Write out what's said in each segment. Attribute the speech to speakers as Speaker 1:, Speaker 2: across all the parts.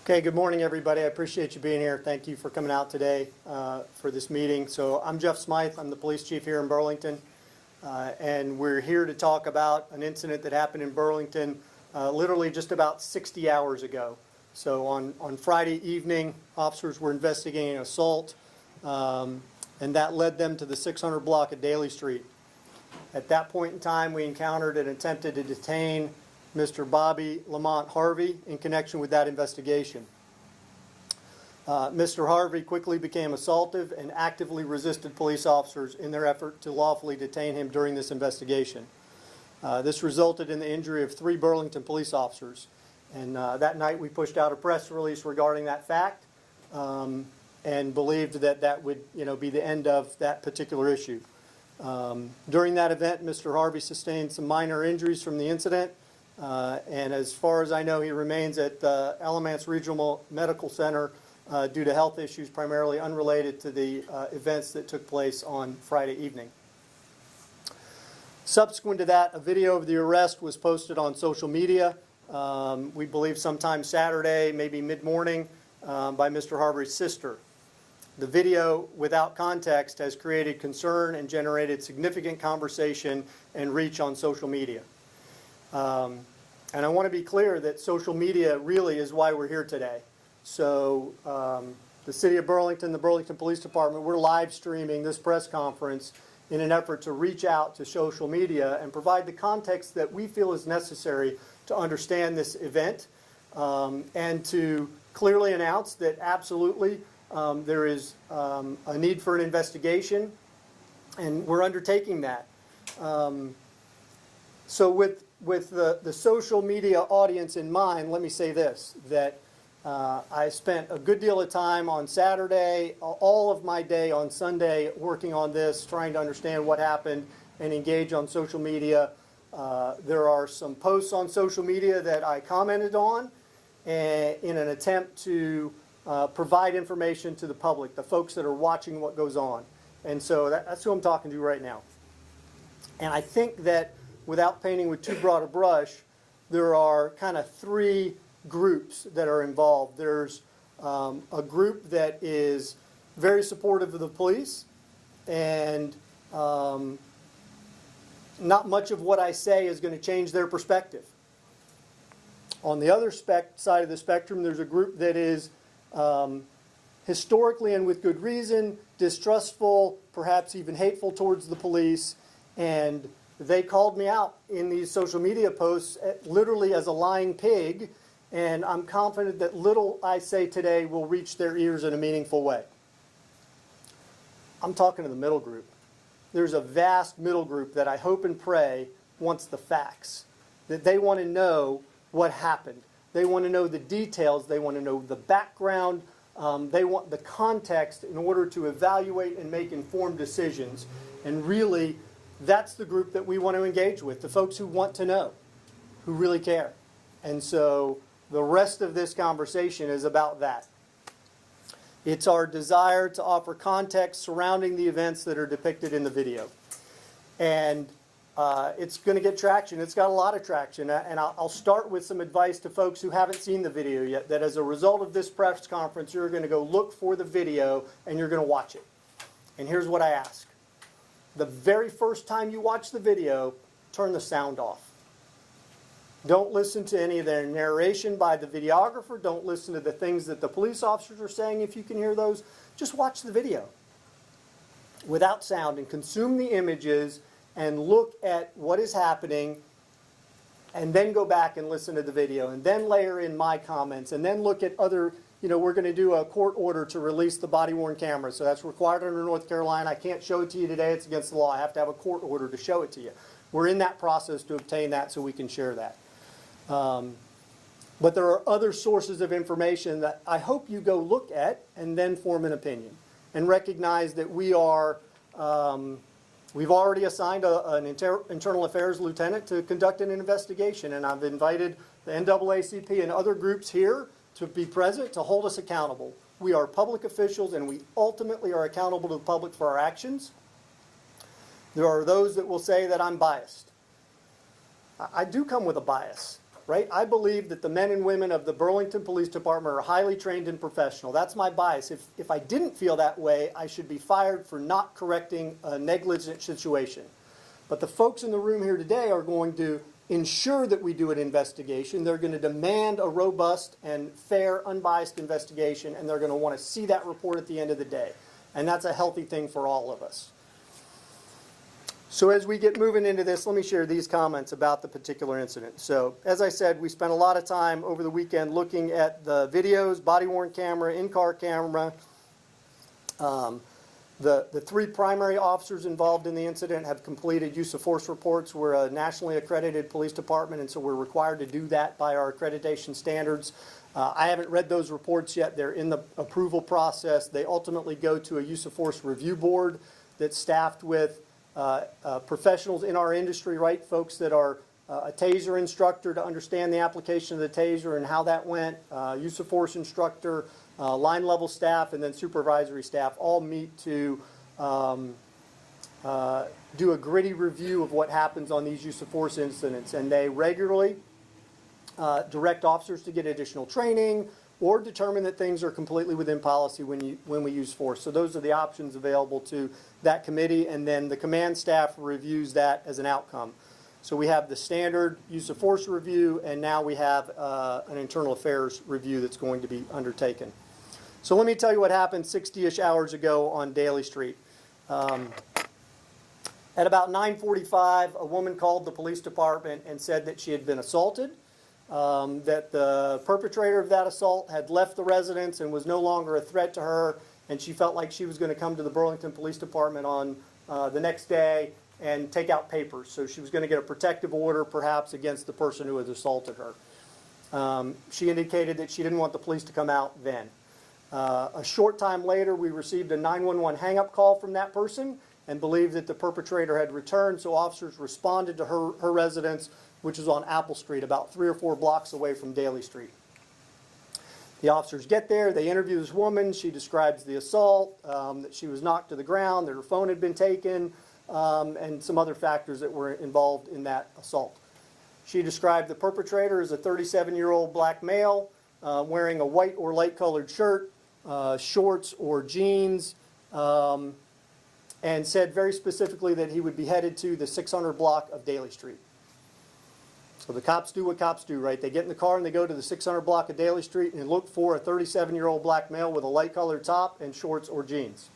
Speaker 1: Okay, good morning, everybody. I appreciate you being here. Thank you for coming out today for this meeting. So I'm Jeff Smythe. I'm the police chief here in Burlington. And we're here to talk about an incident that happened in Burlington literally just about 60 hours ago. So on Friday evening, officers were investigating an assault, and that led them to the 600 block of Daly Street. At that point in time, we encountered and attempted to detain Mr. Bobby Lamont Harvey in connection with that investigation. Mr. Harvey quickly became assaultive and actively resisted police officers in their effort to lawfully detain him during this investigation. This resulted in the injury of 3 Burlington police officers. And that night we pushed out a press release regarding that fact and believed that that would be the end of that particular issue. During that event, Mr. Harvey sustained some minor injuries from the incident. And as far as I know, he remains at Alamance Regional Medical Center due to health issues primarily unrelated to the events that took place on Friday evening. Subsequent to that, a video of the arrest was posted on social media, we believe sometime Saturday, maybe mid-morning, by Mr. Harvey's sister. The video, without context, has created concern and generated significant conversation and reach on social media. And I want to be clear that social media really is why we're here today. So the City of Burlington, the Burlington Police Department, we're live streaming this press conference in an effort to reach out to social media and provide the context that we feel is necessary to understand this event and to clearly announce that absolutely there is a need for an investigation, and we're undertaking that. So with the social media audience in mind, let me say this, that I spent a good deal of time on Saturday, all of my day on Sunday working on this, trying to understand what happened and engage on social media. There are some posts on social media that I commented on in an attempt to provide information to the public, the folks that are watching what goes on. And so that's who I'm talking to right now. And I think that without painting with too broad a brush, there are kind of 3 groups that are involved. There's a group that is very supportive of the police, and not much of what I say is going to change their perspective. On the other side of the spectrum, there's a group that is historically and with good reason distrustful, perhaps even hateful towards the police, and they called me out in these social media posts literally as a lying pig, and I'm confident that little I say today will reach their ears in a meaningful way. I'm talking to the middle group. There's a vast middle group that I hope and pray wants the facts, that they want to know what happened. They want to know the details. They want to know the background. They want the context in order to evaluate and make informed decisions. And really, that's the group that we want to engage with, the folks who want to know, who really care. And so the rest of this conversation is about that. It's our desire to offer context surrounding the events that are depicted in the video. And it's going to get traction. It's got a lot of traction. And I'll start with some advice to folks who haven't seen the video yet, that as a result of this press conference, you're going to go look for the video and you're going to watch it. And here's what I ask. The very first time you watch the video, turn the sound off. Don't listen to any of their narration by the videographer. Don't listen to the things that the police officers are saying if you can hear those. Just watch the video without sound and consume the images and look at what is happening, and then go back and listen to the video, and then layer in my comments, and then look at other. We're going to do a court order to release the body-worn camera. So that's required under North Carolina. I can't show it to you today. It's against the law. I have to have a court order to show it to you. We're in that process to obtain that so we can share that. But there are other sources of information that I hope you go look at and then form an opinion. And recognize that we've already assigned an internal affairs lieutenant to conduct an investigation. And I've invited the NAACP and other groups here to be present, to hold us accountable. We are public officials, and we ultimately are accountable to the public for our actions. There are those that will say that I'm biased. I do come with a bias. right? I believe that the men and women of the Burlington Police Department are highly trained and professional. That's my bias. If I didn't feel that way, I should be fired for not correcting a negligent situation. But the folks in the room here today are going to ensure that we do an investigation. They're going to demand a robust and fair, unbiased investigation, and they're going to want to see that report at the end of the day. And that's a healthy thing for all of us. So as we get moving into this, let me share these comments about the particular incident. So as I said, we spent a lot of time over the weekend looking at the videos, body-worn camera, in-car camera. The three primary officers involved in the incident have completed use of force reports. We're a nationally accredited police department, and so we're required to do that by our accreditation standards. I haven't read those reports yet. They're in the approval process. They ultimately go to a use of force review board that's staffed with professionals in our industry, right? Folks that are a taser instructor to understand the application of the taser and how that went, use of force instructor, line level staff, and then supervisory staff all meet to do a gritty review of what happens on these use of force incidents. And they regularly direct officers to get additional training or determine that things are completely within policy when we use force. So those are the options available to that committee, and then the command staff reviews that as an outcome. So we have the standard use of force review, and now we have an internal affairs review that's going to be undertaken. So let me tell you what happened 60-ish hours ago on Daly Street. At about 9:45, a woman called the police department and said that she had been assaulted, that the perpetrator of that assault had left the residence and was no longer a threat to her, and she felt like she was going to come to the Burlington Police Department on the next day and take out papers. So she was going to get a protective order, perhaps, against the person who had assaulted her. She indicated that she didn't want the police to come out then. A short time later, we received a 911 hang-up call from that person and believed that the perpetrator had returned, so officers responded to her residence, which is on Apple Street, about 3 or 4 blocks away from Daly Street. The officers get there, they interview this woman, she describes the assault, that she was knocked to the ground, that her phone had been taken, and some other factors that were involved in that assault. She described the perpetrator as a 37-year-old black male, wearing a white or light-colored shirt, shorts or jeans, and said very specifically that he would be headed to the 600 block of Daly Street. So the cops do what cops do, right? They get in the car and they go to the 600 block of Daly Street and look for a 37-year-old black male with a light-colored top and shorts or jeans.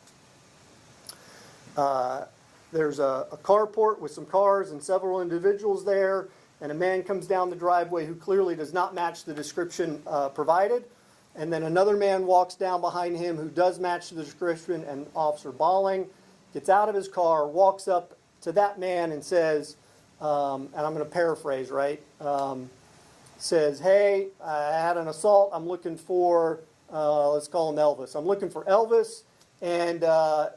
Speaker 1: There's a carport with some cars and several individuals there, and a man comes down the driveway who clearly does not match the description provided. And then another man walks down behind him who does match the description, and Officer Balling gets out of his car, walks up to that man and says, and I'm going to paraphrase, right? Says, hey, I had an assault. I'm looking for, let's call him Elvis. I'm looking for Elvis, and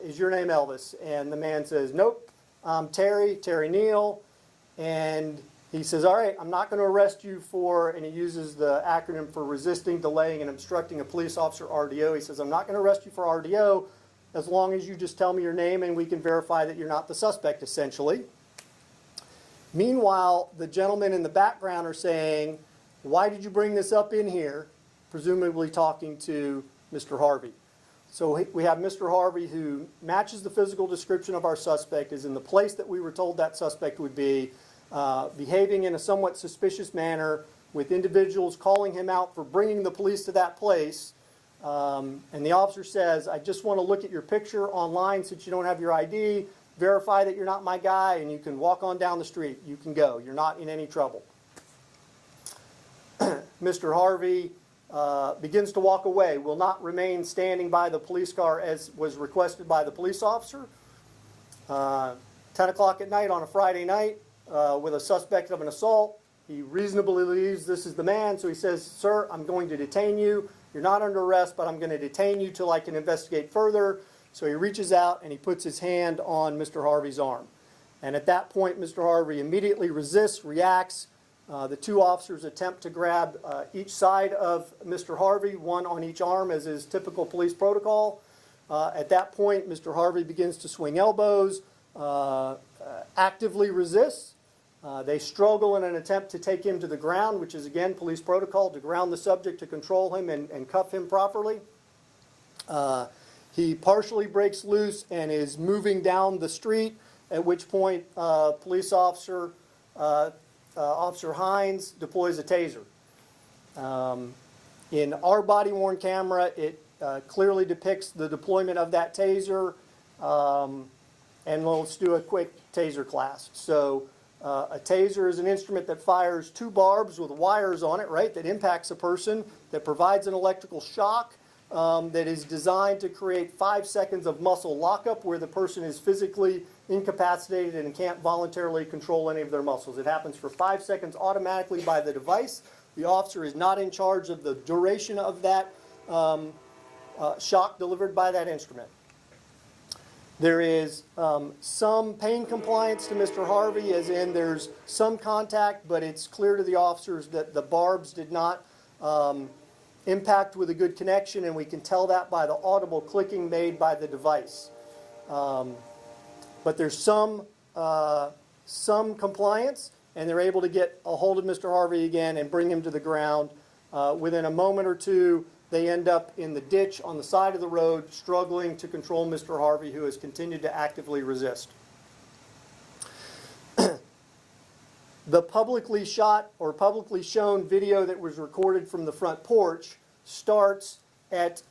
Speaker 1: is your name Elvis? And the man says, nope, I'm Terry Neal. And he says, all right, I'm not going to arrest you for, and he uses the acronym for resisting, delaying, and obstructing a police officer, RDO. He says, I'm not going to arrest you for RDO as long as you just tell me your name and we can verify that you're not the suspect, essentially. Meanwhile, the gentlemen in the background are saying, why did you bring this up in here? Presumably talking to Mr. Harvey. So we have Mr. Harvey, who matches the physical description of our suspect, is in the place that we were told that suspect would be, behaving in a somewhat suspicious manner, with individuals calling him out for bringing the police to that place. And the officer says, I just want to look at your picture online since you don't have your ID, verify that you're not my guy, and you can walk on down the street. You can go. You're not in any trouble. Mr. Harvey begins to walk away, will not remain standing by the police car as was requested by the police officer. 10 o'clock at night on a Friday night with a suspect of an assault. He reasonably believes this is the man, so he says, sir, I'm going to detain you. You're not under arrest, but I'm going to detain you till I can investigate further. So he reaches out and he puts his hand on Mr. Harvey's arm. And at that point, Mr. Harvey immediately resists, reacts. The two officers attempt to grab each side of Mr. Harvey, one on each arm, as is typical police protocol. At that point, Mr. Harvey begins to swing elbows, actively resists, They struggle in an attempt to take him to the ground, which is, again, police protocol, to ground the subject, to control him and cuff him properly. He partially breaks loose and is moving down the street, at which point police officer, Officer Hines, deploys a taser. In our body-worn camera, it clearly depicts the deployment of that taser, and let's do a quick taser class. So a taser is an instrument that fires two barbs with wires on it, right, that impacts a person, that provides an electrical shock, that is designed to create 5 seconds of muscle lockup where the person is physically incapacitated and can't voluntarily control any of their muscles. It happens for 5 seconds automatically by the device. The officer is not in charge of the duration of that shock delivered by that instrument. There is some pain compliance to Mr. Harvey, as in there's some contact, but it's clear to the officers that the barbs did not impact with a good connection, and we can tell that by the audible clicking made by the device. But there's some compliance, and they're able to get a hold of Mr. Harvey again and bring him to the ground. Within a moment or two, they end up in the ditch on the side of the road, struggling to control Mr. Harvey, who has continued to actively resist. The publicly shot or publicly shown video that was recorded from the front porch starts at,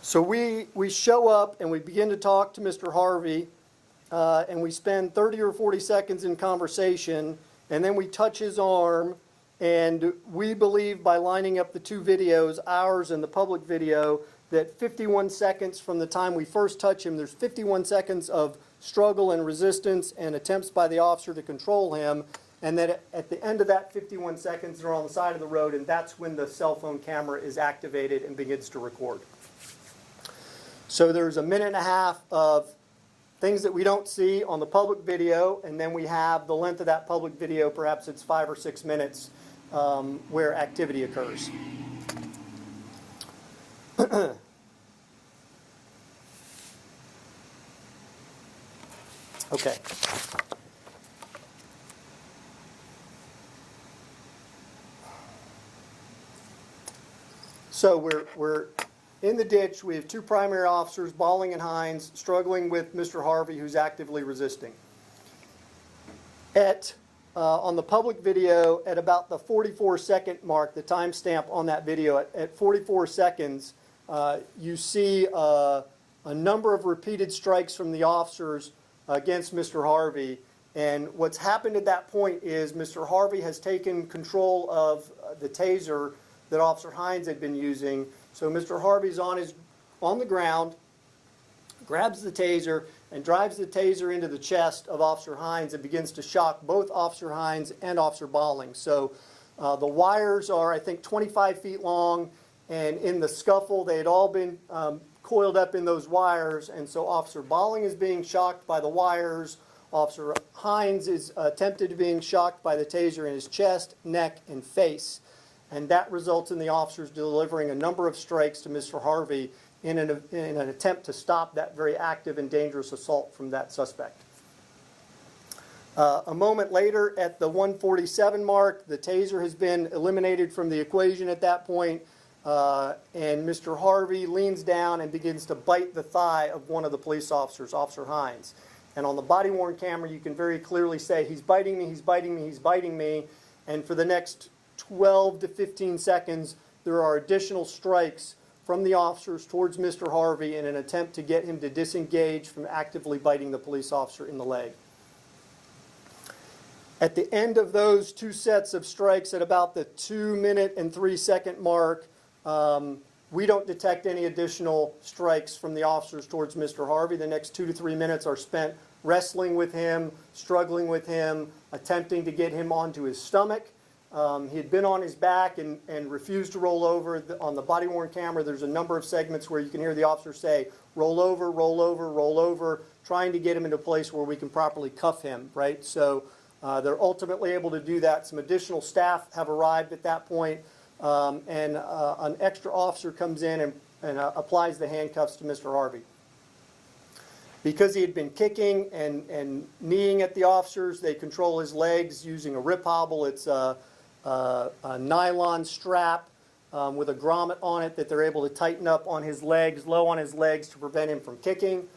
Speaker 1: so we show up and we begin to talk to Mr. Harvey, and we spend 30 or 40 seconds in conversation, and then we touch his arm, and we believe by lining up the two videos, ours and the public video, that 51 seconds from the time we first touch him, there's 51 seconds of struggle and resistance and attempts by the officer to control him, and that at the end of that 51 seconds, they're on the side of the road, and that's when the cell phone camera is activated and begins to record. So there's a minute and a half of things that we don't see on the public video, and then we have the length of that public video, perhaps it's 5 or 6 minutes, where activity occurs. Okay. So we're in the ditch. We have two primary officers, Balling and Hines, struggling with Mr. Harvey, who's actively resisting. On the public video, at about the 44-second mark, the timestamp on that video, at 44 seconds, you see a number of repeated strikes from the officers against Mr. Harvey. And what's happened at that point is Mr. Harvey has taken control of the taser that Officer Hines had been using. So Mr. Harvey's on the ground, grabs the taser, and drives the taser into the chest of Officer Hines and begins to shock both Officer Hines and Officer Balling. So the wires are, I think, 25 feet long, and in the scuffle, they had all been coiled up in those wires, and so Officer Balling is being shocked by the wires. Officer Hines is attempted to being shocked by the taser in his chest, neck, and face. And that results in the officers delivering a number of strikes to Mr. Harvey in an attempt to stop that very active and dangerous assault from that suspect. A moment later, at the 147 mark, the taser has been eliminated from the equation at that point, and Mr. Harvey leans down and begins to bite the thigh of one of the police officers, Officer Hines. And on the body-worn camera, you can very clearly say, he's biting me, he's biting me, he's biting me. And for the next 12 to 15 seconds, there are additional strikes from the officers towards Mr. Harvey in an attempt to get him to disengage from actively biting the police officer in the leg. At the end of those two sets of strikes at about the 2-minute and 3-second mark, we don't detect any additional strikes from the officers towards Mr. Harvey. The next 2 to 3 minutes are spent wrestling with him, struggling with him, attempting to get him onto his stomach. He had been on his back and refused to roll over. On the body-worn camera, there's a number of segments where you can hear the officer say, roll over, roll over, roll over, trying to get him into a place where we can properly cuff him, right? So they're ultimately able to do that. Some additional staff have arrived at that point, and an extra officer comes in and applies the handcuffs to Mr. Harvey. Because he had been kicking and kneeing at the officers, they control his legs using a rip hobble. It's a nylon strap with a grommet on it that they're able to tighten up on his legs, low on his legs, to prevent him from kicking.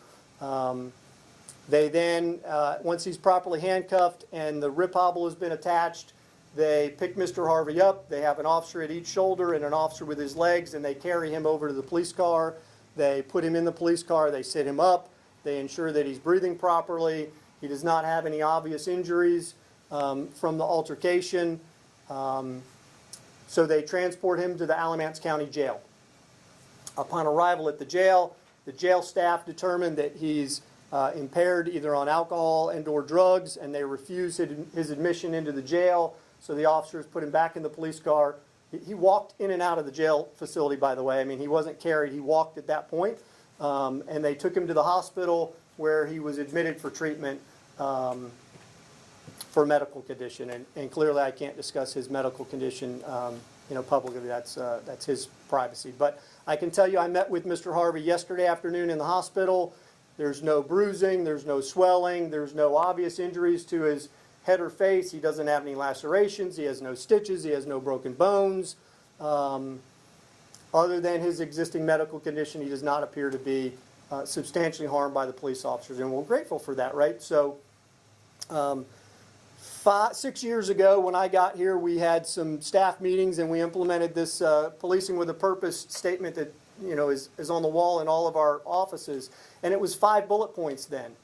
Speaker 1: They then, once he's properly handcuffed and the rip hobble has been attached, they pick Mr. Harvey up. They have an officer at each shoulder and an officer with his legs, and they carry him over to the police car. They put him in the police car. They sit him up. They ensure that he's breathing properly. He does not have any obvious injuries from the altercation. So they transport him to the Alamance County Jail. Upon arrival at the jail staff determined that he's impaired either on alcohol and or drugs, and they refuse his admission into the jail. So the officers put him back in the police car. He walked in and out of the jail facility, by the way. I mean, he wasn't carried. He walked at that point. And they took him to the hospital where he was admitted for treatment for a medical condition. And clearly I can't discuss his medical condition publicly. That's his privacy. But I can tell you I met with Mr. Harvey yesterday afternoon in the hospital. There's no bruising. There's no swelling. There's no obvious injuries to his head or face. He doesn't have any lacerations. He has no stitches. He has no broken bones. Other than his existing medical condition, he does not appear to be substantially harmed by the police officers, and we're grateful for that, right? So 6 years ago when I got here, we had some staff meetings and we implemented this policing with a purpose statement that is on the wall in all of our offices, and it was 5 bullet points then.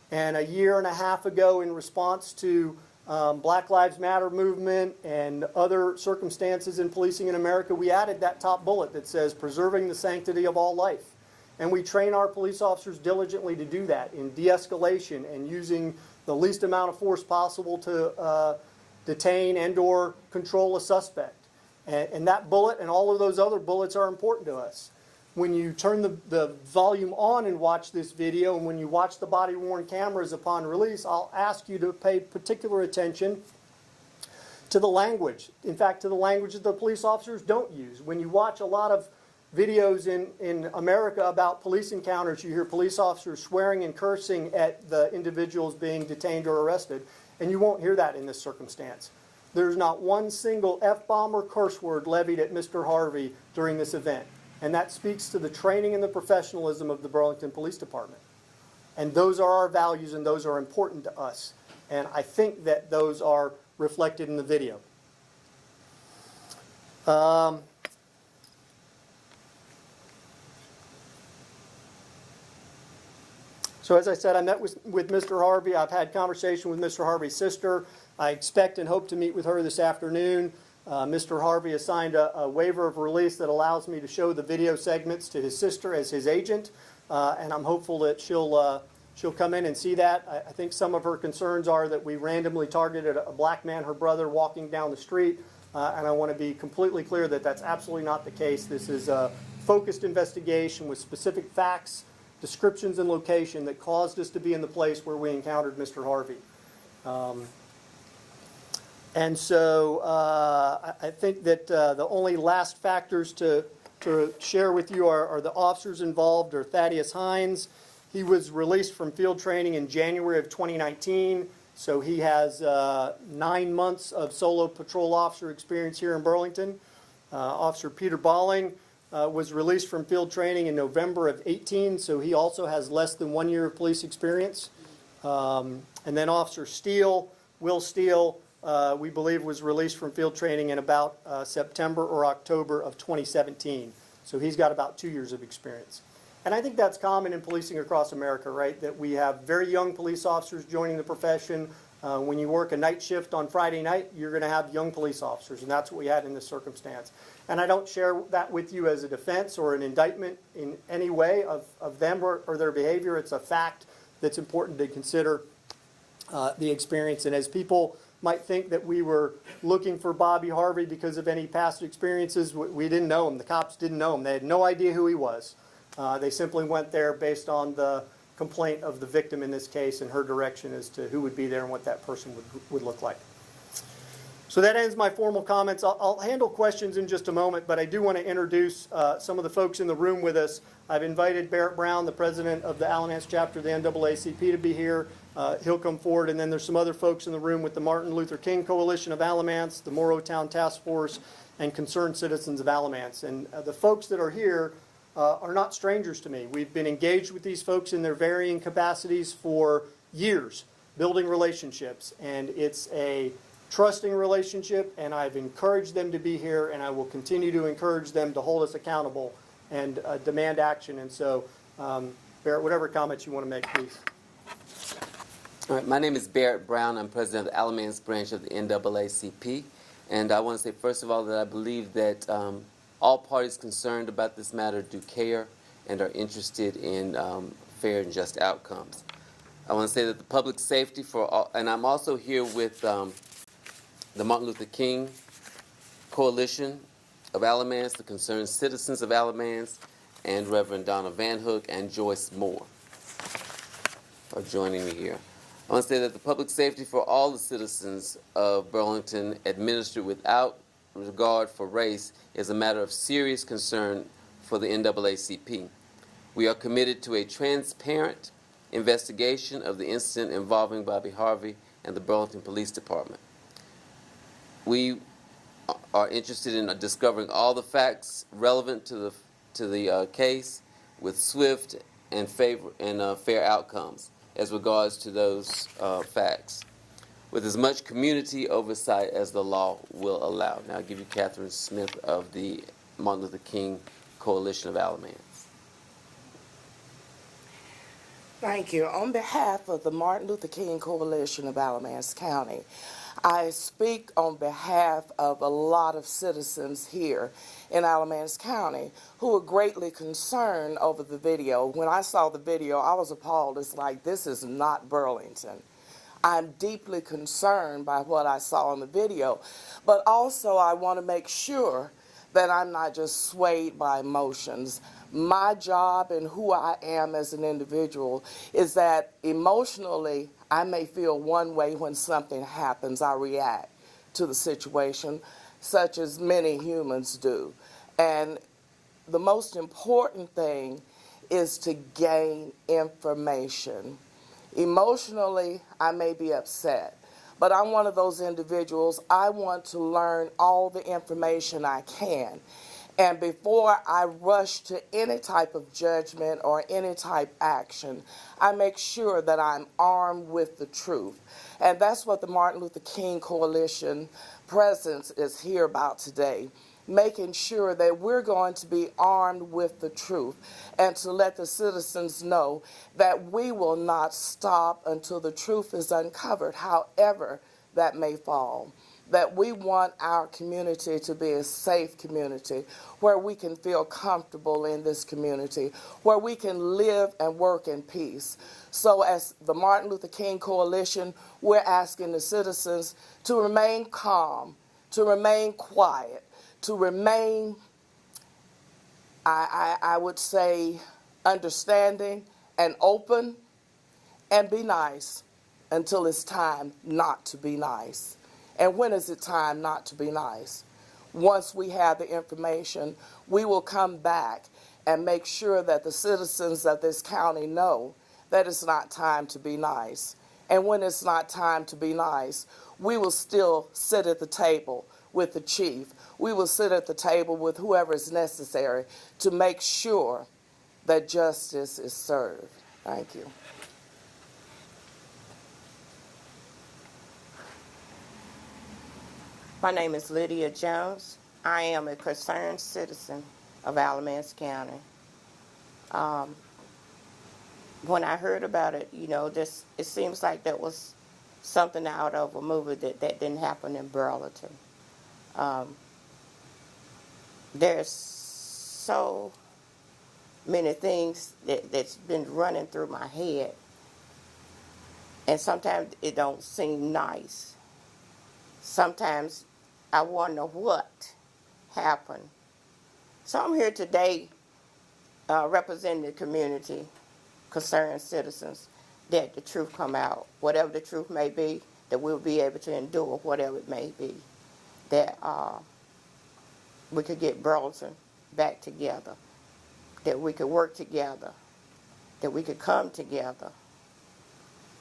Speaker 1: And a year and a half ago, in response to Black Lives Matter movement and other circumstances in policing in America, we added that top bullet that says preserving the sanctity of all life. And we train our police officers diligently to do that in de-escalation and using the least amount of force possible to detain and or control a suspect. And that bullet and all of those other bullets are important to us. When you turn the volume on and watch this video, and when you watch the body-worn cameras upon release, I'll ask you to pay particular attention to the language. In fact, to the language that the police officers don't use. When you watch a lot of videos in America about police encounters, you hear police officers swearing and cursing at the individuals being detained or arrested, and you won't hear that in this circumstance. There's not one single F-bomb or curse word levied at Mr. Harvey during this event. And that speaks to the training and the professionalism of the Burlington Police Department. And those are our values, and those are important to us. And I think that those are reflected in the video. So as I said, I met with Mr. Harvey. I've had conversation with Mr. Harvey's sister. I expect and hope to meet with her this afternoon. Mr. Harvey has signed a waiver of release that allows me to show the video segments to his sister as his agent, and I'm hopeful that she'll come in and see that. I think some of her concerns are that we randomly targeted a black man, her brother, walking down the street, and I want to be completely clear that that's absolutely not the case. This is a focused investigation with specific facts, descriptions, and location that caused us to be in the place where we encountered Mr. Harvey. And so I think that the only last factors to share with you are the officers involved are Thaddeus Hines. He was released from field training in January of 2019, so he has 9 months of solo patrol officer experience here in Burlington. Officer Peter Balling was released from field training in November of 18, so he also has less than 1 year of police experience. And then Officer Steele, Will Steele, we believe was released from field training in about September or October of 2017. So he's got about 2 years of experience. And I think that's common in policing across America, right? That we have very young police officers joining the profession. When you work a night shift on Friday night, you're going to have young police officers, and that's what we had in this circumstance. And I don't share that with you as a defense or an indictment in any way of them or their behavior. It's a fact that's important to consider the experience. And as people might think that we were looking for Bobby Harvey because of any past experiences, we didn't know him. The cops didn't know him. They had no idea who he was. They simply went there based on the complaint of the victim in this case and her direction as to who would be there and what that person would look like. So that ends my formal comments. I'll handle questions in just a moment, but I do want to introduce some of the folks in the room with us. I've invited Barrett Brown, the president of the Alamance chapter of the NAACP, to be here. He'll come forward, and then there's some other folks in the room with the Martin Luther King Coalition of Alamance, the Morrowtown Task Force, and Concerned Citizens of Alamance. And the folks that are here are not strangers to me. We've been engaged with these folks in their varying capacities for years, building relationships, and it's a trusting relationship, and I've encouraged them to be here, and I will continue to encourage them to hold us accountable and demand action. And so, Barrett, whatever comments you want to make, please.
Speaker 2: All right, my name is Barrett Brown. I'm president of the Alamance branch of the NAACP. And I want to say, first of all, that I believe that all parties concerned about this matter do care and are interested in fair and just outcomes. I want to say that the public safety for all, and I'm also here with the Martin Luther King Coalition of Alamance, the Concerned Citizens of Alamance, and Reverend Donna Van Hook and Joyce Moore are joining me here. I want to say that the public safety for all the citizens of Burlington, administered without regard for race, is a matter of serious concern for the NAACP. We are committed to a transparent investigation of the incident involving Bobby Harvey and the Burlington Police Department. We are interested in discovering all the facts relevant to the case with swift and fair outcomes as regards to those facts, with as much community oversight as the law will allow. Now I'll give you Catherine Smith of the Martin Luther King Coalition of Alamance.
Speaker 3: Thank you. On behalf of the Martin Luther King Coalition of Alamance County, I speak on behalf of a lot of citizens here in Alamance County who are greatly concerned over the video. When I saw the video, I was appalled. It's like, this is not Burlington. I'm deeply concerned by what I saw in the video, but also I want to make sure that I'm not just swayed by emotions. My job and who I am as an individual is that emotionally I may feel one way when something happens. I react to the situation, such as many humans do. And the most important thing is to gain information. Emotionally, I may be upset, but I'm one of those individuals. I want to learn all the information I can. And before I rush to any type of judgment or any type action, I make sure that I'm armed with the truth. And that's what the Martin Luther King Coalition presence is here about today, making sure that we're going to be armed with the truth and to let the citizens know that we will not stop until the truth is uncovered, however that may fall. That we want our community to be a safe community where we can feel comfortable in this community, where we can live and work in peace. So as the Martin Luther King Coalition, we're asking the citizens to remain calm, to remain quiet, to remain, I would say, understanding and open, and be nice until it's time not to be nice. And when is it time not to be nice? Once we have the information, we will come back and make sure that the citizens of this county know that it's not time to be nice. And when it's not time to be nice, we will still sit at the table with the chief. We will sit at the table with whoever is necessary to make sure that justice is served. Thank you.
Speaker 4: My name is Lydia Jones. I am a concerned citizen of Alamance County. When I heard about it, it seems like that was something out of a movie that didn't happen in Burlington. There's so many things that's been running through my head, and sometimes it don't seem nice. Sometimes I wonder what happened. So I'm here today representing the community, concerned citizens, that the truth come out. Whatever the truth may be, that we'll be able to endure whatever it may be. that we could get Burlington back together, that we could work together, that we could come together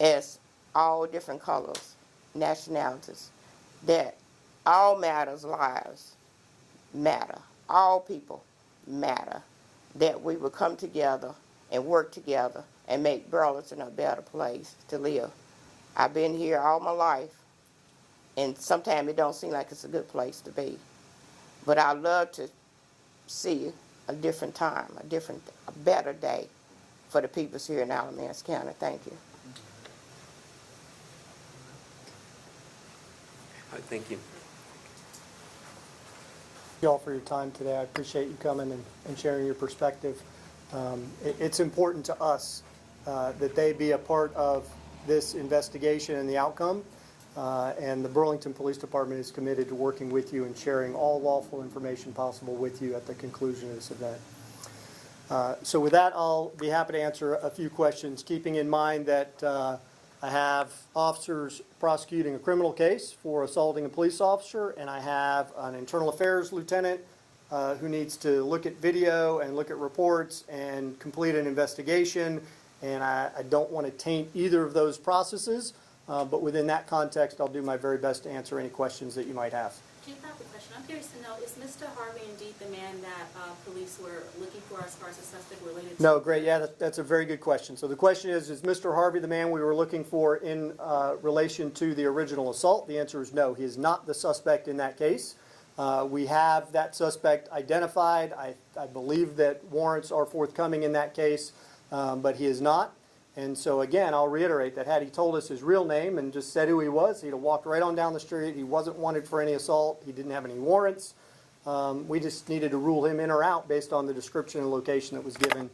Speaker 4: as all different colors, nationalities, that all matters lives matter, all people matter, that we would come together and work together and make Burlington a better place to live. I've been here all my life, and sometimes it don't seem like it's a good place to be. But I love to see a different time, a better day for the peoples here in Alamance County. Thank you.
Speaker 2: All right, thank you.
Speaker 1: Thank you all for your time today. I appreciate you coming and sharing your perspective. It's important to us that they be a part of this investigation and the outcome. And the Burlington Police Department is committed to working with you and sharing all lawful information possible with you at the conclusion of this event. So with that, I'll be happy to answer a few questions, keeping in mind that I have officers prosecuting a criminal case for assaulting a police officer, and I have an internal affairs lieutenant who needs to look at video and look at reports and complete an investigation, and I don't want to taint either of those processes, but within that context, I'll do my very best to answer any questions that you might have.
Speaker 5: Chief, I have a question. I'm curious to know, is Mr. Harvey indeed the man that police were looking for as far as a suspect related to?
Speaker 1: No, great. Yeah, that's a very good question. So the question is Mr. Harvey the man we were looking for in relation to the original assault? The answer is no. He is not the suspect in that case. We have that suspect identified. I believe that warrants are forthcoming in that case, but he is not. And so again, I'll reiterate that had he told us his real name and just said who he was, he'd have walked right on down the street. He wasn't wanted for any assault. He didn't have any warrants. We just needed to rule him in or out based on the description and location that was given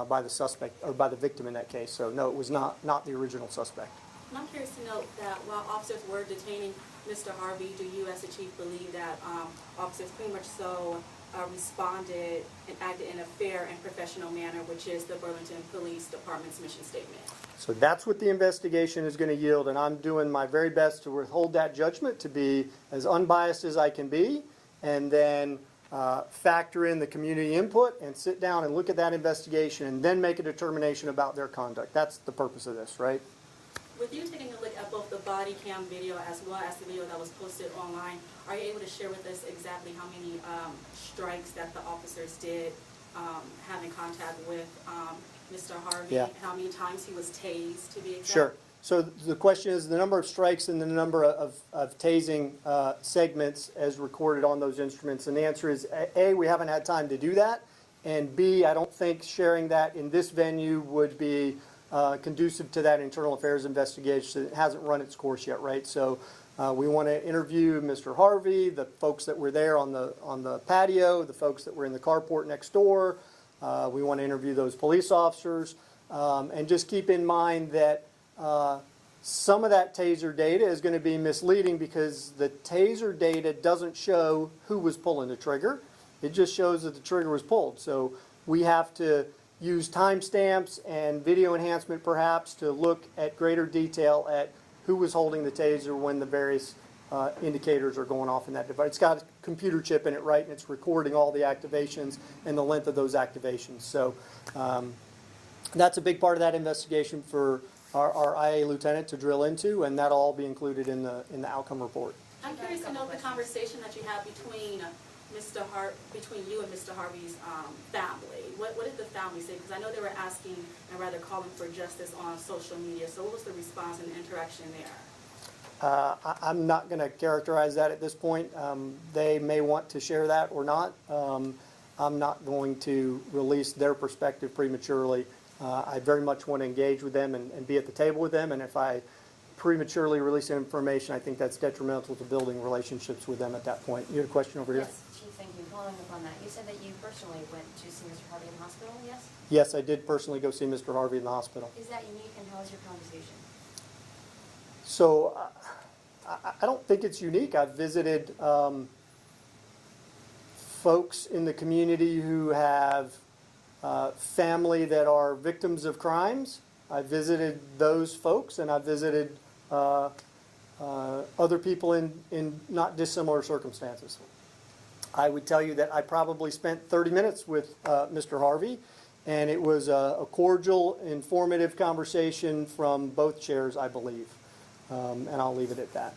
Speaker 1: by the suspect or by the victim in that case. So no, it was not the original suspect.
Speaker 5: And I'm curious to note that while officers were detaining Mr. Harvey, do you as the chief believe that officers pretty much so responded and acted in a fair and professional manner, which is the Burlington Police Department's mission statement?
Speaker 1: So that's what the investigation is going to yield, and I'm doing my very best to withhold that judgment, to be as unbiased as I can be, and then factor in the community input and sit down and look at that investigation and then make a determination about their conduct. That's the purpose of this, right?
Speaker 5: With you taking a look at both the body cam video as well as the video that was posted online, are you able to share with us exactly how many strikes that the officers did have in contact with Mr. Harvey?
Speaker 1: Yeah.
Speaker 5: How many times he was tased, to be exact?
Speaker 1: Sure. So the question is the number of strikes and the number of tasing segments as recorded on those instruments. And the answer is A, we haven't had time to do that. And B, I don't think sharing that in this venue would be conducive to that internal affairs investigation. It hasn't run its course yet, right? So we want to interview Mr. Harvey, the folks that were there on the patio, the folks that were in the carport next door. We want to interview those police officers. And just keep in mind that some of that taser data is going to be misleading because the taser data doesn't show who was pulling the trigger. It just shows that the trigger was pulled. So we have to use timestamps and video enhancement perhaps to look at greater detail at who was holding the taser when the various indicators are going off in that device. It's got a computer chip in it, right, and it's recording all the activations and the length of those activations. So that's a big part of that investigation for our IA lieutenant to drill into, and that'll all be included in the outcome report.
Speaker 5: I'm curious to know the conversation that you had between between you and Mr. Harvey's family. What did the family say? Because I know they were asking and rather calling for justice on social media. So what was the response and the interaction there?
Speaker 1: I'm not going to characterize that at this point. They may want to share that or not. I'm not going to release their perspective prematurely. I very much want to engage with them and be at the table with them. And if I prematurely release information, I think that's detrimental to building relationships with them at that point. You had a question over here?
Speaker 6: Yes, Chief, thank you. Following up on that, you said that you personally went to see Mr. Harvey in the hospital, yes?
Speaker 1: Yes, I did personally go see Mr. Harvey in the hospital.
Speaker 6: Is that unique, and how was your conversation?
Speaker 1: So I don't think it's unique. I've visited folks in the community who have family that are victims of crimes. I visited those folks, and I visited other people in not dissimilar circumstances. I would tell you that I probably spent 30 minutes with Mr. Harvey, and it was a cordial, informative conversation from both chairs, I believe. And I'll leave it at that.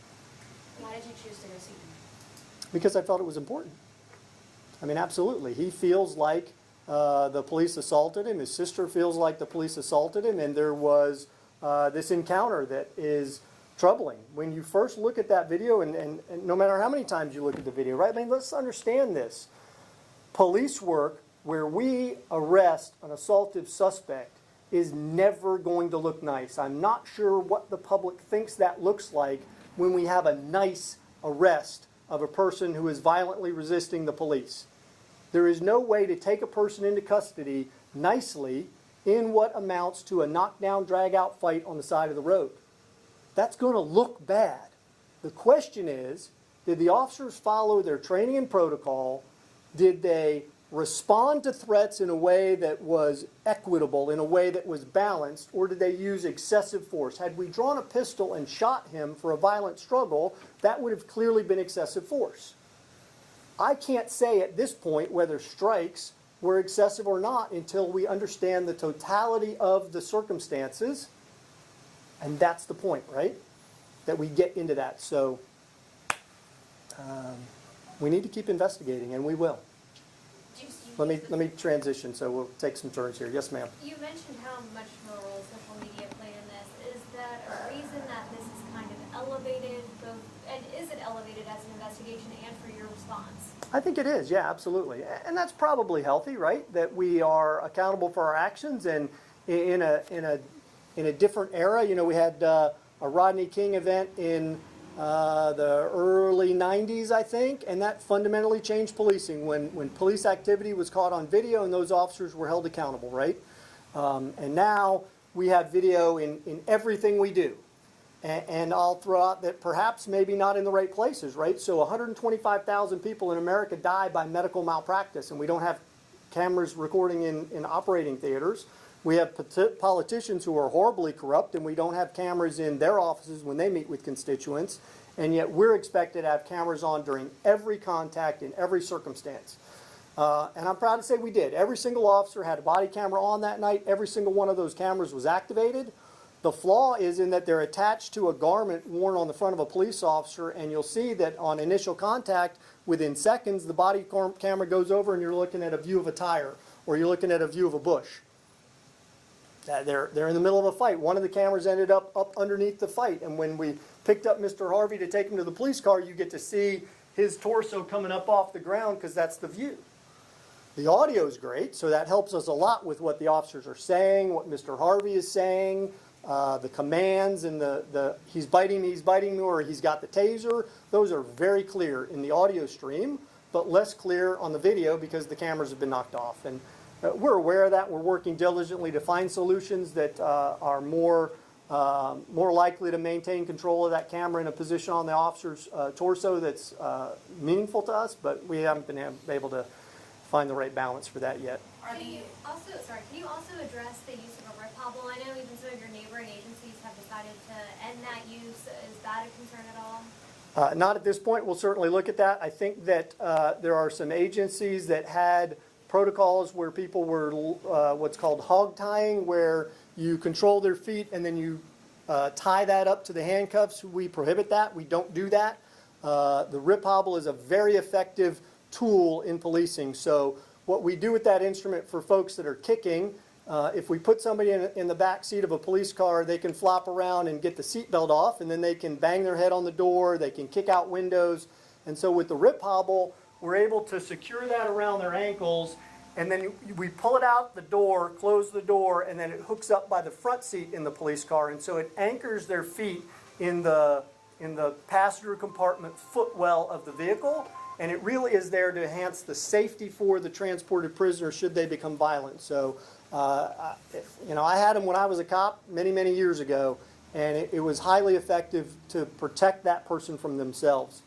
Speaker 6: Why did you choose to go see him?
Speaker 1: Because I felt it was important. I mean, absolutely. He feels like the police assaulted him. His sister feels like the police assaulted him, and there was this encounter that is troubling. When you first look at that video, and no matter how many times you look at the video, right? I mean, let's understand this. Police work where we arrest an assaultive suspect is never going to look nice. I'm not sure what the public thinks that looks like when we have a nice arrest of a person who is violently resisting the police. There is no way to take a person into custody nicely in what amounts to a knockdown, drag-out fight on the side of the road. That's going to look bad. The question is, did the officers follow their training and protocol? Did they respond to threats in a way that was equitable, in a way that was balanced, or did they use excessive force? Had we drawn a pistol and shot him for a violent struggle, that would have clearly been excessive force. I can't say at this point whether strikes were excessive or not until we understand the totality of the circumstances. And that's the point, right? That we get into that. So we need to keep investigating, and we will. Let me transition, so we'll take some turns here. Yes, ma'am.
Speaker 6: You mentioned how much of a role social media played in this. Is that a reason that this is kind of elevated, and is it elevated as an investigation and for your response?
Speaker 1: I think it is, yeah, absolutely. And that's probably healthy, right? That we are accountable for our actions, and in a different era. You know, we had a Rodney King event in the early 90s, I think, and that fundamentally changed policing when police activity was caught on video and those officers were held accountable, right? And now we have video in everything we do. And I'll throw out that perhaps maybe not in the right places, right? So 125,000 people in America die by medical malpractice, and we don't have cameras recording in operating theaters. We have politicians who are horribly corrupt, and we don't have cameras in their offices when they meet with constituents, and yet we're expected to have cameras on during every contact in every circumstance. And I'm proud to say we did. Every single officer had a body camera on that night. Every single one of those cameras was activated. The flaw is in that they're attached to a garment worn on the front of a police officer, and you'll see that on initial contact, within seconds, the body camera goes over and you're looking at a view of a tire, or you're looking at a view of a bush. They're in the middle of a fight. One of the cameras ended up underneath the fight, and when we picked up Mr. Harvey to take him to the police car, you get to see his torso coming up off the ground because that's the view. The audio is great, so that helps us a lot with what the officers are saying, what Mr. Harvey is saying, the commands, and the he's biting me, or he's got the taser. Those are very clear in the audio stream, but less clear on the video because the cameras have been knocked off. And we're aware of that. We're working diligently to find solutions that are more likely to maintain control of that camera in a position on the officer's torso that's meaningful to us, but we haven't been able to find the right balance for that yet.
Speaker 6: Can you also address the use of a rip hobble? I know even some of your neighboring agencies have decided to end that use. Is that a concern at all?
Speaker 1: Not at this point. We'll certainly look at that. I think that there are some agencies that had protocols where people were what's called hog tying, where you control their feet and then you tie that up to the handcuffs. We prohibit that. We don't do that. The rip hobble is a very effective tool in policing. So what we do with that instrument for folks that are kicking, if we put somebody in the back seat of a police car, they can flop around and get the seatbelt off, and then they can bang their head on the door, they can kick out windows. And so with the rip hobble, we're able to secure that around their ankles, and then we pull it out the door, close the door, and then it hooks up by the front seat in the police car. And so it anchors their feet in the passenger compartment footwell of the vehicle. And it really is there to enhance the safety for the transported prisoner should they become violent. So, I had them when I was a cop many, many years ago, and it was highly effective to protect that person from themselves.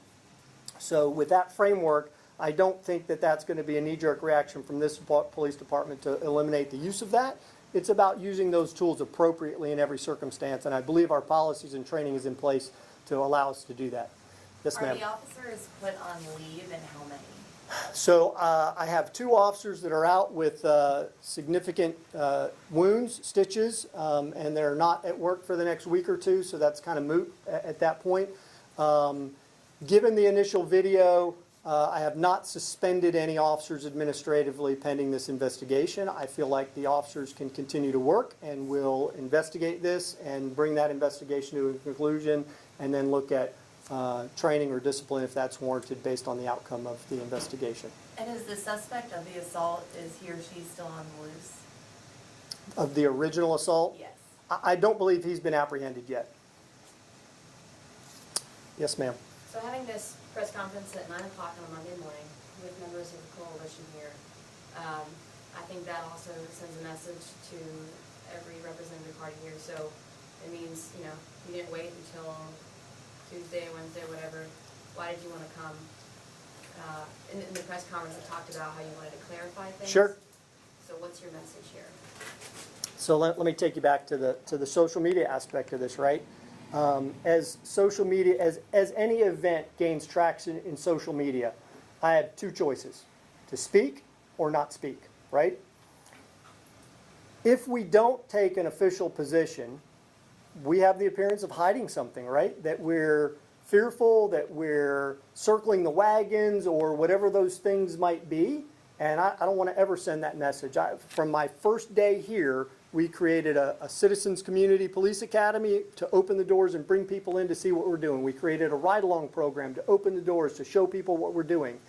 Speaker 1: So with that framework, I don't think that that's going to be a knee-jerk reaction from this police department to eliminate the use of that. It's about using those tools appropriately in every circumstance, and I believe our policies and training is in place to allow us to do that. Yes,
Speaker 7: Are
Speaker 1: ma'am.
Speaker 7: the officers put on leave and how many?
Speaker 1: So I have 2 officers that are out with significant wounds, stitches, and they're not at work for the next week or 2, so that's kind of moot at that point. Given the initial video, I have not suspended any officers administratively pending this investigation. I feel like the officers can continue to work and will investigate this and bring that investigation to a conclusion and then look at training or discipline if that's warranted based on the outcome of the investigation.
Speaker 7: And is the suspect of the assault, is he or she still on the loose?
Speaker 1: Of the original assault?
Speaker 7: Yes.
Speaker 1: I don't believe he's been apprehended yet. Yes, ma'am.
Speaker 8: So having this press conference at 9 o'clock on a Monday morning with members of the coalition here, I think that also sends a message to every representative party here. So it means, you know, you didn't wait until Tuesday, Wednesday, whatever. Why did you want to come? In the press conference, I talked about how you wanted to clarify things.
Speaker 1: Sure.
Speaker 8: So what's your message here?
Speaker 1: So let me take you back to the social media aspect of this, right? As social media, as any event gains traction in social media, I have 2 choices: to speak or not speak, right? If we don't take an official position, we have the appearance of hiding something, right? That we're fearful, that we're circling the wagons, or whatever those things might be. And I don't want to ever send that message. From my first day here, we created a Citizens Community Police Academy to open the doors and bring people in to see what we're doing. We created a ride-along program to open the doors to show people what we're doing.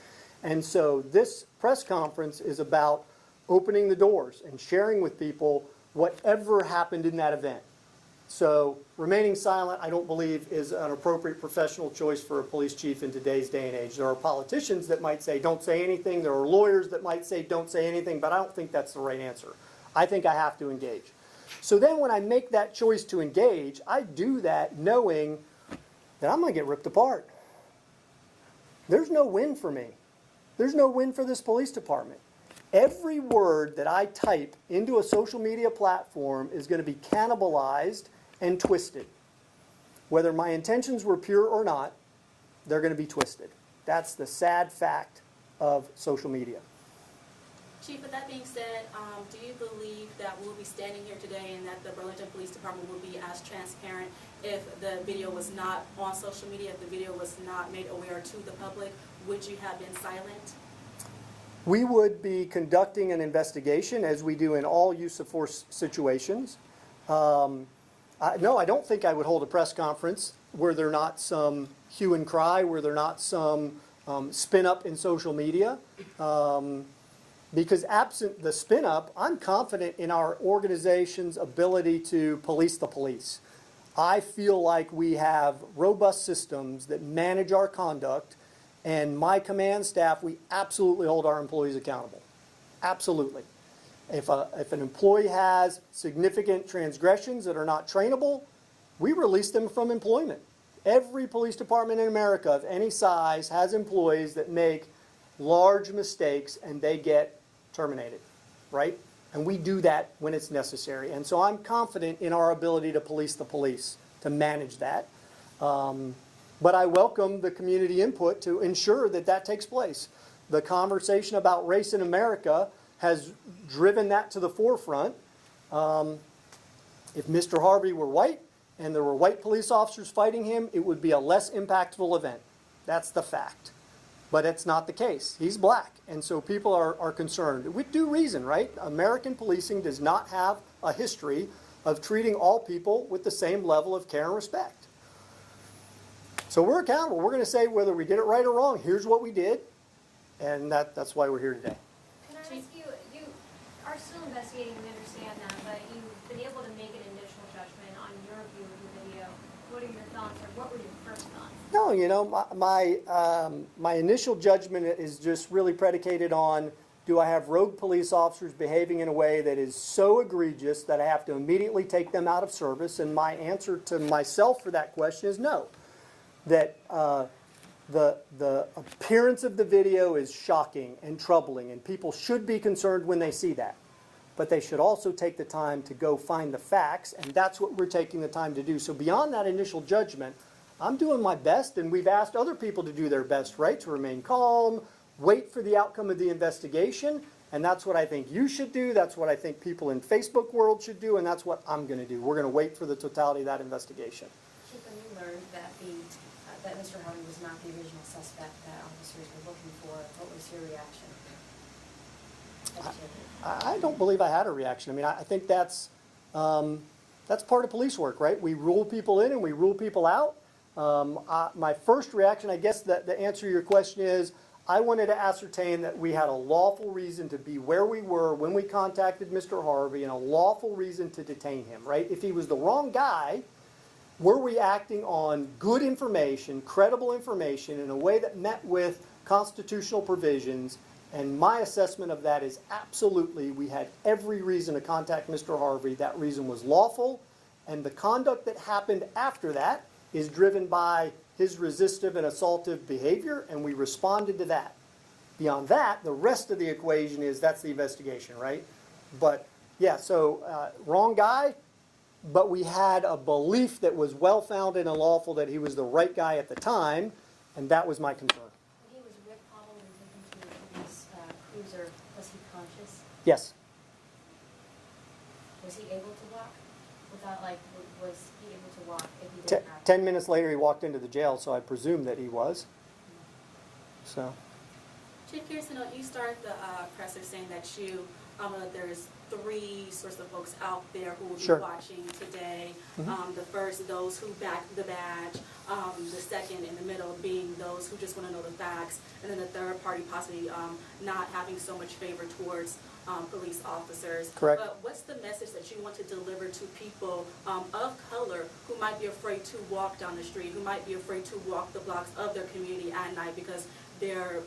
Speaker 1: And so this press conference is about opening the doors and sharing with people whatever happened in that event. So remaining silent, I don't believe, is an appropriate professional choice for a police chief in today's day and age. There are politicians that might say, don't say anything. There are lawyers that might say, don't say anything. But I don't think that's the right answer. I think I have to engage. So then when I make that choice to engage, I do that knowing that I'm going to get ripped apart. There's no win for me. There's no win for this police department. Every word that I type into a social media platform is going to be cannibalized and twisted. Whether my intentions were pure or not, they're going to be twisted. That's the sad fact of social media.
Speaker 5: Chief, with that being said, do you believe that we'll be standing here today and that the Burlington Police Department will be as transparent if the video was not on social media, if the video was not made aware to the public? Would you have been silent?
Speaker 1: We would be conducting an investigation, as we do in all use of force situations. No, I don't think I would hold a press conference were there not some hue and cry, were there not some spin up in social media. Because absent the spin up, I'm confident in our organization's ability to police the police. I feel like we have robust systems that manage our conduct, and my command staff, we absolutely hold our employees accountable. Absolutely. If an employee has significant transgressions that are not trainable, we release them from employment. Every police department in America of any size has employees that make large mistakes and they get terminated, right? And we do that when it's necessary. And so I'm confident in our ability to police the police, to manage that. But I welcome the community input to ensure that that takes place. The conversation about race in America has driven that to the forefront. If Mr. Harvey were white and there were white police officers fighting him, it would be a less impactful event. That's the fact. But it's not the case. He's black. And so people are concerned. With due reason, right? American policing does not have a history of treating all people with the same level of care and respect. So we're accountable. We're going to say whether we did it right or wrong. Here's what we did. And that's why we're here today.
Speaker 6: Can I ask you, you are still investigating, we understand that, but you've been able to make an initial judgment on your view of the video. What are your thoughts, or what were your first thoughts?
Speaker 1: No, you know, my initial judgment is just really predicated on, do I have rogue police officers behaving in a way that is so egregious that I have to immediately take them out of service? And my answer to myself for that question is no. That the appearance of the video is shocking and troubling, and people should be concerned when they see that. But they should also take the time to go find the facts, and that's what we're taking the time to do. So beyond that initial judgment, I'm doing my best, and we've asked other people to do their best, right? To remain calm, wait for the outcome of the investigation, and that's what I think you should do. That's what I think people in Facebook world should do, and that's what I'm going to do. We're going to wait for the totality of that investigation.
Speaker 8: Chief, when you learned that that Mr. Harvey was not the original suspect that officers were looking for, what was your reaction?
Speaker 1: I don't believe I had a reaction. I mean, I think that's part of police work, right? We rule people in and we rule people out. My first reaction, I guess, that the answer to your question is, I wanted to ascertain that we had a lawful reason to be where we were when we contacted Mr. Harvey and a lawful reason to detain him, right? If he was the wrong guy, were we acting on good information, credible information in a way that met with constitutional provisions? And my assessment of that is absolutely we had every reason to contact Mr. Harvey. That reason was lawful, and the conduct that happened after that is driven by his resistive and assaultive behavior, and we responded to that. Beyond that, the rest of the equation is that's the investigation, right? But yeah, so wrong guy, but we had a belief that was well-founded and lawful that he was the right guy at the time, and that was my concern.
Speaker 8: When he was rip hobbled and taken to his cruiser, was he conscious?
Speaker 1: Yes.
Speaker 8: Was he able to walk? Without, was he able to walk if he didn't have
Speaker 1: 10 minutes later, he walked into the jail, so I presume that he was. So.
Speaker 5: Chief Kirsten, you started the presser saying that there's 3 sorts of folks out there who will be
Speaker 1: Sure.
Speaker 5: watching today. The first, those who back the badge. The second, in the middle, being those who just want to know the facts. And then the third party possibly not having so much favor towards police officers.
Speaker 1: Correct.
Speaker 5: But what's the message that you want to deliver to people of color who might be afraid to walk down the street, who might be afraid to walk the blocks of their community at night because they're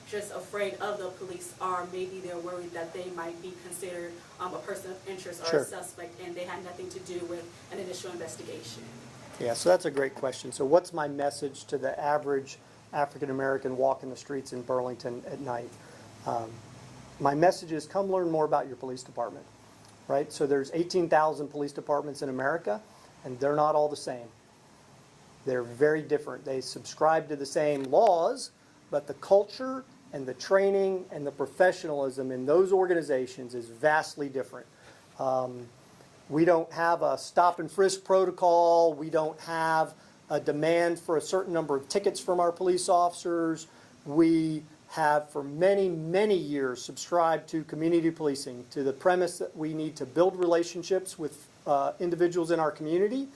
Speaker 5: just afraid of the police, or maybe they're worried that they might be considered a person of interest or
Speaker 1: Sure.
Speaker 5: a suspect, and they had nothing to do with an initial investigation?
Speaker 1: Yeah, so that's a great question. So what's my message to the average African American walking the streets in Burlington at night? My message is come learn more about your police department, right? So there's 18,000 police departments in America, and they're not all the same. They're very different. They subscribe to the same laws, but the culture and the training and the professionalism in those organizations is vastly different. We don't have a stop and frisk protocol. We don't have a demand for a certain number of tickets from our police officers. We have for many, many years subscribed to community policing, to the premise that we need to build relationships with individuals in our community,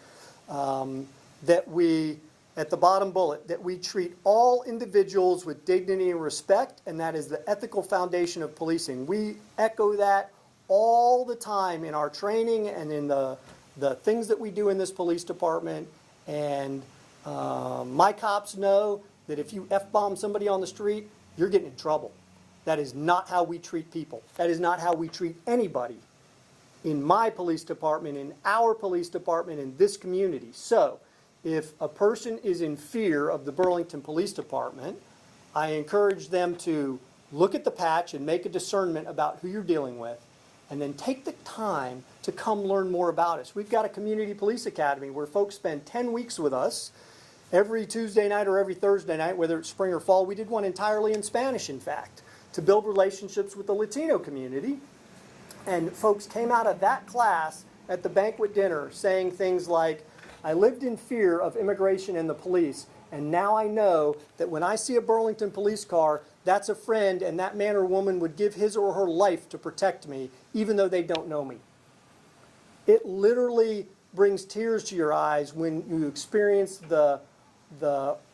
Speaker 1: that we, at the bottom bullet, that we treat all individuals with dignity and respect, and that is the ethical foundation of policing. We echo that all the time in our training and in the things that we do in this police department. And my cops know that if you F-bomb somebody on the street, you're getting in trouble. That is not how we treat people. That is not how we treat anybody in my police department, in our police department, in this community. So if a person is in fear of the Burlington Police Department, I encourage them to look at the patch and make a discernment about who you're dealing with, and then take the time to come learn more about us. We've got a community police academy where folks spend 10 weeks with us every Tuesday night or every Thursday night, whether it's spring or fall. We did one entirely in Spanish, in fact, to build relationships with the Latino community. And folks came out of that class at the banquet dinner saying things like, I lived in fear of immigration and the police, and now I know that when I see a Burlington police car, that's a friend, and that man or woman would give his or her life to protect me, even though they don't know me. It literally brings tears to your eyes when you experience the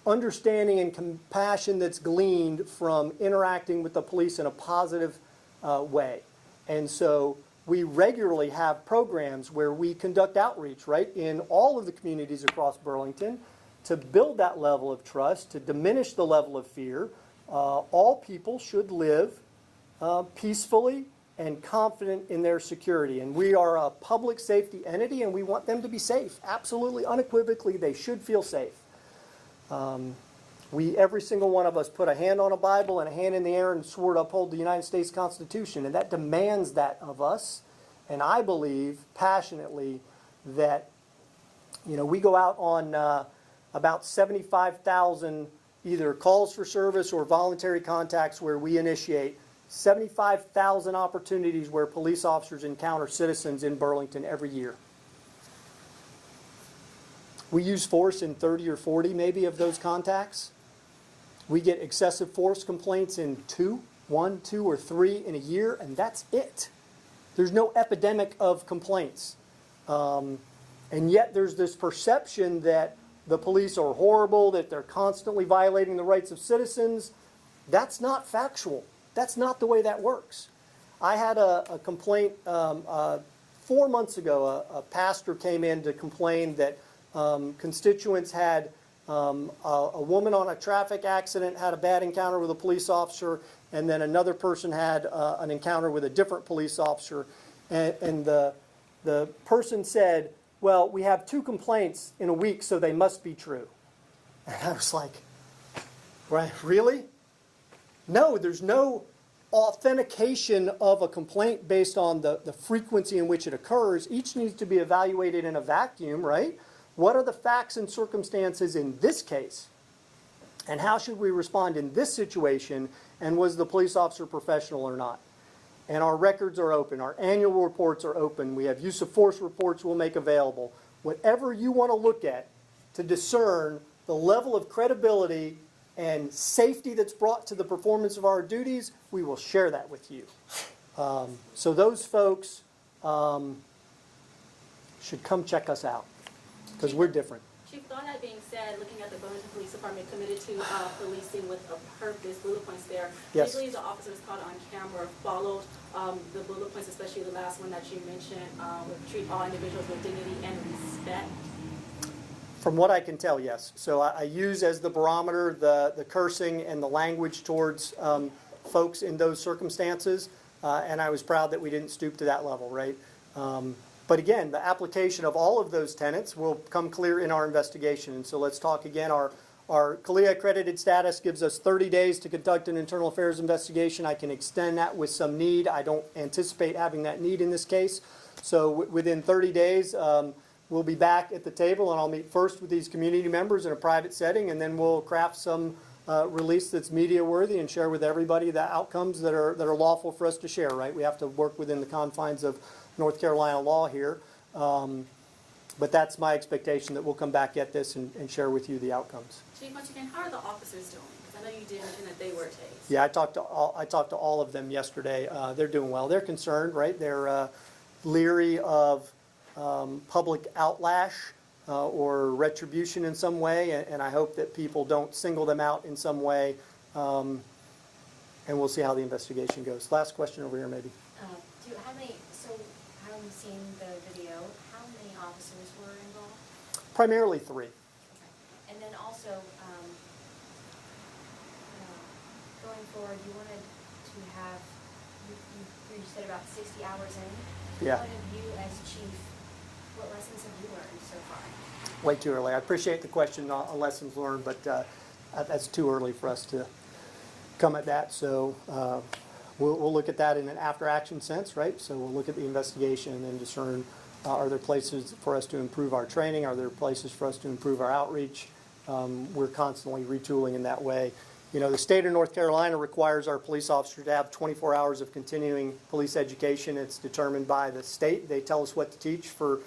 Speaker 1: understanding and compassion that's gleaned from interacting with the police in a positive way. And so we regularly have programs where we conduct outreach, right, in all of the communities across Burlington to build that level of trust, to diminish the level of fear. All people should live peacefully and confident in their security. And we are a public safety entity, and we want them to be safe. Absolutely, unequivocally, they should feel safe. Every single one of us put a hand on a Bible and a hand in the air and swore to uphold the United States Constitution, and that demands that of us. And I believe passionately that, we go out on about 75,000 either calls for service or voluntary contacts where we initiate, 75,000 opportunities where police officers encounter citizens in Burlington every year. We use force in 30 or 40 maybe of those contacts. We get excessive force complaints in 1, 2, or 3 in a year, and that's it. There's no epidemic of complaints. And yet there's this perception that the police are horrible, that they're constantly violating the rights of citizens. That's not factual. That's not the way that works. I had a complaint 4 months ago. A pastor came in to complain that constituents had a woman on a traffic accident, had a bad encounter with a police officer, and then another person had an encounter with a different police officer. And the person said, well, we have 2 complaints in a week, so they must be true. And I was like, right, really? No, there's no authentication of a complaint based on the frequency in which it occurs. Each needs to be evaluated in a vacuum, right? What are the facts and circumstances in this case? And how should we respond in this situation? And was the police officer professional or not? And our records are open. Our annual reports are open. We have use of force reports we'll make available. Whatever you want to look at to discern the level of credibility and safety that's brought to the performance of our duties, we will share that with you. So those folks should come check us out because we're different.
Speaker 5: Chief, with all that being said, looking at the Burlington Police Department committed to policing with a purpose, bullet points there.
Speaker 1: Yes.
Speaker 5: Usually the officers caught on camera followed the bullet points, especially the last one that you mentioned, treat all individuals with dignity and respect.
Speaker 1: From what I can tell, yes. So I use as the barometer the cursing and the language towards folks in those circumstances, and I was proud that we didn't stoop to that level, right? But again, the application of all of those tenets will come clear in our investigation. And so let's talk again. Our CALEA accredited status gives us 30 days to conduct an internal affairs investigation. I can extend that with some need. I don't anticipate having that need in this case. So within 30 days, we'll be back at the table, and I'll meet first with these community members in a private setting, and then we'll craft some release that's media worthy and share with everybody the outcomes that are lawful for us to share, right? We have to work within the confines of North Carolina law here. But that's my expectation, that we'll come back at this and share with you the outcomes.
Speaker 5: Chief, once again, how are the officers doing? Because I know you did mention that they were tased.
Speaker 1: Yeah, I talked to all of them yesterday. They're doing well. They're concerned, right? They're leery of public outlash or retribution in some way, and I hope that people don't single them out in some way. And we'll see how the investigation goes. Last question over here, maybe.
Speaker 8: Having seen the video, how many officers were involved?
Speaker 1: Primarily 3.
Speaker 8: Okay. And then also, going forward, you wanted to have, you said about 60 hours in.
Speaker 1: Yeah.
Speaker 8: What have you as chief, what lessons have you learned so far?
Speaker 1: Way too early. I appreciate the question on lessons learned, but that's too early for us to come at that. So we'll look at that in an after-action sense, right? So we'll look at the investigation and then discern, are there places for us to improve our training? Are there places for us to improve our outreach? We're constantly retooling in that way. You know, the state of North Carolina requires our police officers to have 24 hours of continuing police education. It's determined by the state. They tell us what to teach for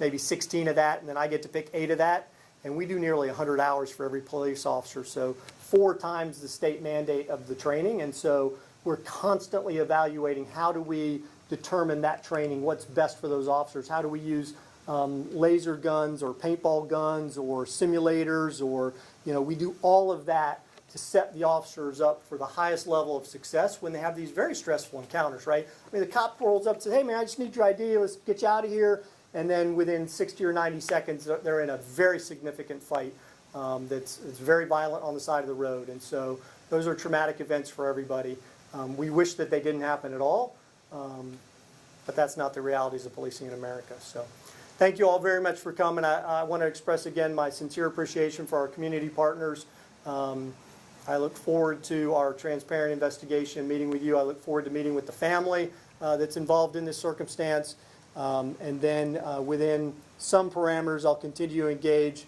Speaker 1: maybe 16 of that, and then I get to pick 8 of that. And we do nearly 100 hours for every police officer, so 4 times the state mandate of the training. And so we're constantly evaluating how do we determine that training, what's best for those officers. How do we use laser guns or paintball guns or simulators, or, you know, we do all of that to set the officers up for the highest level of success when they have these very stressful encounters, right? I mean, the cop rolls up and says, hey man, I just need your ID, let's get you out of here. And then within 60 or 90 seconds, they're in a very significant fight that's very violent on the side of the road. And so those are traumatic events for everybody. We wish that they didn't happen at all, but that's not the realities of policing in America. So thank you all very much for coming. I want to express again my sincere appreciation for our community partners. I look forward to our transparent investigation, meeting with you. I look forward to meeting with the family that's involved in this circumstance. And then within some parameters, I'll continue to engage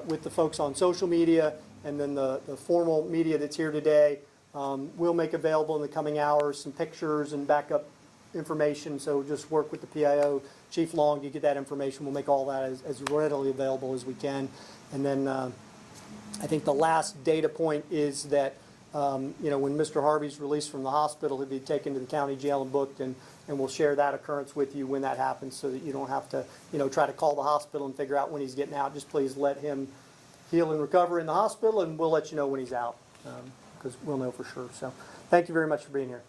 Speaker 1: with the folks on social media and then the formal media that's here today. We'll make available in the coming hours some pictures and backup information, so just work with the PIO, Chief Long, to get that information. We'll make all that as readily available as we can. And then I think the last data point is that when Mr. Harvey's released from the hospital, he'll be taken to the county jail and booked, and we'll share that occurrence with you when that happens, so that you don't have to try to call the hospital and figure out when he's getting out. Just please let him heal and recover in the hospital, and we'll let you know when he's out, because we'll know for sure. So thank you very much for being here.